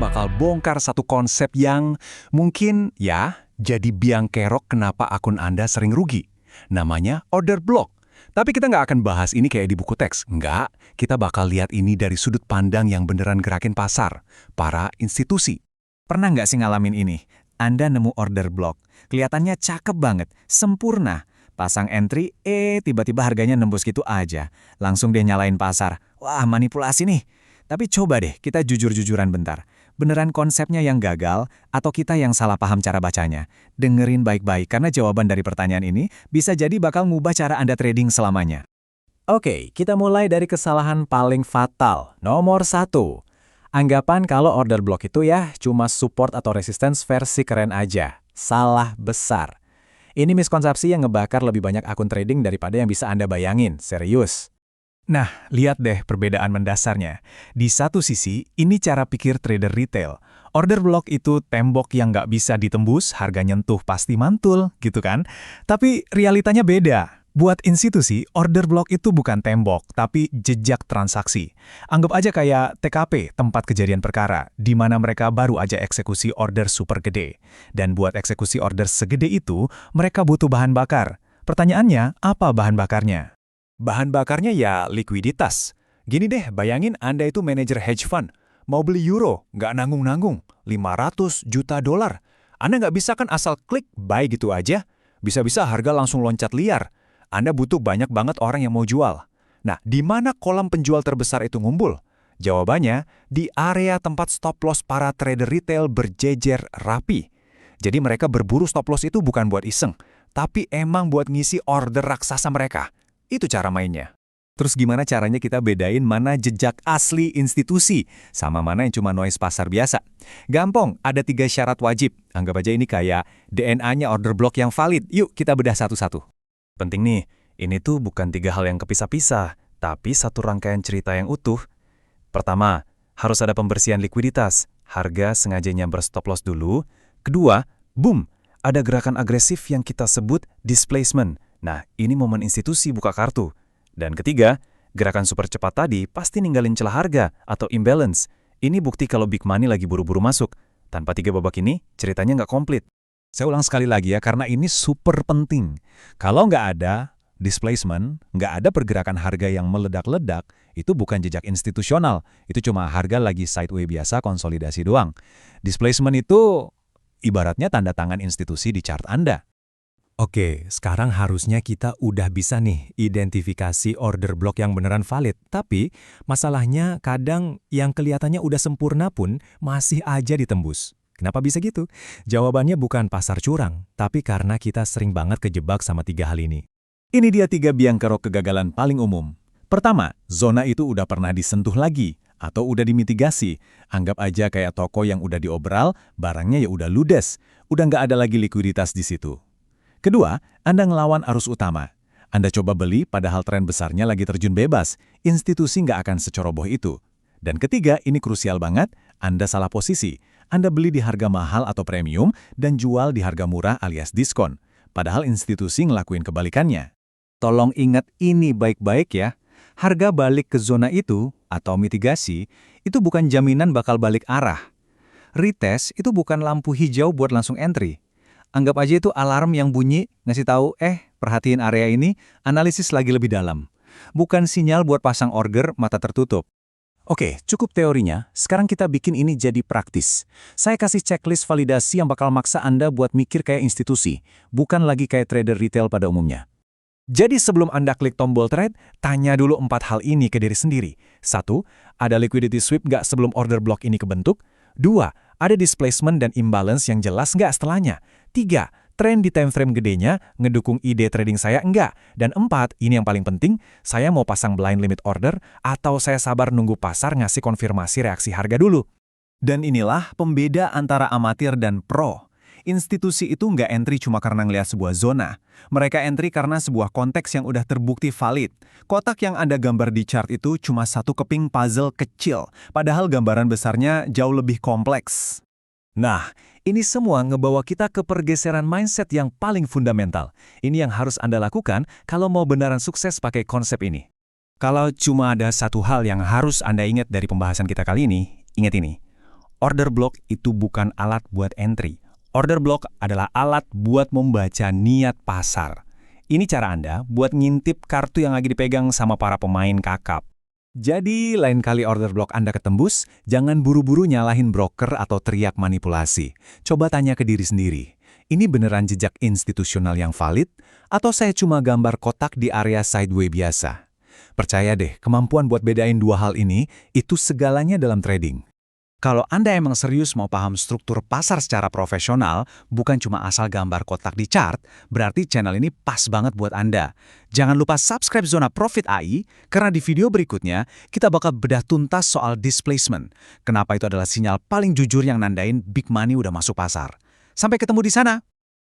bakal bongkar satu konsep yang mungkin ya jadi biang kerok kenapa akun Anda sering rugi. Namanya order block. Tapi kita nggak akan bahas ini kayak di buku teks. Nggak, kita bakal lihat ini dari sudut pandang yang beneran gerakin pasar, para institusi. Pernah nggak sih ngalamin ini? Anda nemu order block, kelihatannya cakep banget, sempurna. Pasang entry, tiba-tiba harganya nembus gitu aja. Langsung deh nyalain pasar. Wah, manipulasi nih. Tapi coba deh, kita jujur-jujuran bentar. Beneran konsepnya yang gagal, atau kita yang salah paham cara bacanya? Dengerin baik-baik, karena jawaban dari pertanyaan ini bisa jadi bakal ngubah cara Anda trading selamanya. Oke, kita mulai dari kesalahan paling fatal. Nomor 1. Anggapan kalau order block itu ya cuma support atau resistance versi keren aja. Salah besar. Ini miskonsepsi yang ngebakar lebih banyak akun trading daripada yang bisa Anda bayangin, serius. Nah, lihat deh perbedaan mendasarnya. Di satu sisi, ini cara pikir trader retail. Order block itu tembok yang nggak bisa ditembus, harga nyentuh pasti mantul, gitu kan? Tapi realitanya beda. Buat institusi, order block itu bukan tembok, tapi jejak transaksi. Anggap aja kayak TKP, tempat kejadian perkara, di mana mereka baru aja eksekusi order super gede. Dan buat eksekusi order segede itu, mereka butuh bahan bakar. Pertanyaannya, apa bahan bakarnya? Bahan bakarnya ya likuiditas. Gini deh, bayangin Anda itu manajer hedge fund. Mau beli euro, nggak nanggung-nanggung, 500 juta dolar. Anda nggak bisa kan asal klik buy gitu aja. Bisa-bisa harga langsung loncat liar. Anda butuh banyak banget orang yang mau jual. Nah, di mana kolam penjual terbesar itu ngumpul? Jawabannya, di area tempat stop loss para trader retail berjejer rapi. Jadi mereka berburu stop loss itu bukan buat iseng, tapi emang buat ngisi order raksasa mereka. Itu cara mainnya. Terus gimana caranya kita bedain mana jejak asli institusi, sama mana yang cuma noise pasar biasa? Gampang, ada 3 syarat wajib. Anggap aja ini kayak DNA-nya order block yang valid. Yuk kita bedah satu-satu. Penting nih, ini tuh bukan 3 hal yang kepisah-pisah, tapi satu rangkaian cerita yang utuh. Pertama, harus ada pembersihan likuiditas. Harga sengaja nyamber stop loss dulu. Kedua, boom, ada gerakan agresif yang kita sebut displacement. Nah, ini momen institusi buka kartu. Dan ketiga, gerakan super cepat tadi pasti ninggalin celah harga atau imbalance. Ini bukti kalau big money lagi buru-buru masuk. Tanpa 3 babak ini, ceritanya nggak komplit. Saya ulang sekali lagi ya, karena ini super penting. Kalau nggak ada displacement, nggak ada pergerakan harga yang meledak-ledak, itu bukan jejak institusional. Itu cuma harga lagi sideways biasa, konsolidasi doang. Displacement itu ibaratnya tanda tangan institusi di chart Anda. Oke, sekarang harusnya kita udah bisa nih identifikasi order block yang beneran valid. Tapi masalahnya kadang yang kelihatannya udah sempurna pun masih aja ditembus. Kenapa bisa gitu? Jawabannya bukan pasar curang, tapi karena kita sering banget kejebak sama 3 hal ini. Ini dia 3 biang kerok kegagalan paling umum. Pertama, zona itu udah pernah disentuh lagi, atau udah dimitigasi. Anggap aja kayak toko yang udah diobral, barangnya ya udah ludes. Udah nggak ada lagi likuiditas di situ. Kedua, Anda ngelawan arus utama. Anda coba beli padahal tren besarnya lagi terjun bebas. Institusi nggak akan secoroboh itu. Dan ketiga, ini krusial banget, Anda salah posisi. Anda beli di harga mahal atau premium dan jual di harga murah alias diskon. Padahal institusi ngelakuin kebalikannya. Tolong ingat ini baik-baik ya. Harga balik ke zona itu, atau mitigasi, itu bukan jaminan bakal balik arah. Retest itu bukan lampu hijau buat langsung entry. Anggap aja itu alarm yang bunyi, ngasih tahu, perhatiin area ini, analisis lagi lebih dalam. Bukan sinyal buat pasang order mata tertutup. Oke, cukup teorinya, sekarang kita bikin ini jadi praktis. Saya kasih checklist validasi yang bakal maksa Anda buat mikir kayak institusi, bukan lagi kayak trader retail pada umumnya. Jadi sebelum Anda klik tombol trade, tanya dulu 4 hal ini ke diri sendiri. 1. Ada liquidity sweep nggak sebelum order block ini kebentuk? 2. Ada displacement dan imbalance yang jelas nggak setelahnya? 3. Tren di time frame gedenya ngedukung ide trading saya enggak? Dan 4, ini yang paling penting, saya mau pasang blind limit order atau saya sabar nunggu pasar ngasih konfirmasi reaksi harga dulu. Dan inilah pembeda antara amatir dan pro. Institusi itu nggak entry cuma karena ngelihat sebuah zona. Mereka entry karena sebuah konteks yang udah terbukti valid. Kotak yang Anda gambar di chart itu cuma satu keping puzzle kecil, padahal gambaran besarnya jauh lebih kompleks. Nah, ini semua ngebawa kita ke pergeseran mindset yang paling fundamental. Ini yang harus Anda lakukan kalau mau beneran sukses pakai konsep ini. Kalau cuma ada satu hal yang harus Anda ingat dari pembahasan kita kali ini, ingat ini. Order block itu bukan alat buat entry. Order block adalah alat buat membaca niat pasar. Ini cara Anda buat ngintip kartu yang lagi dipegang sama para pemain kakap. Jadi, lain kali order block Anda ketembus, jangan buru-buru nyalahin broker atau teriak manipulasi. Coba tanya ke diri sendiri, ini beneran jejak institusional yang valid? Atau saya cuma gambar kotak di area sideway biasa? Percaya deh, kemampuan buat bedain dua hal ini, itu segalanya dalam trading. Kalau Anda emang serius mau paham struktur pasar secara profesional, bukan cuma asal gambar kotak di chart, berarti channel ini pas banget buat Anda. Jangan lupa subscribe Zona Profit AI, karena di video berikutnya, kita bakal bedah tuntas soal displacement. Kenapa itu adalah sinyal paling jujur yang nandain big money udah masuk pasar. Sampai ketemu di sana!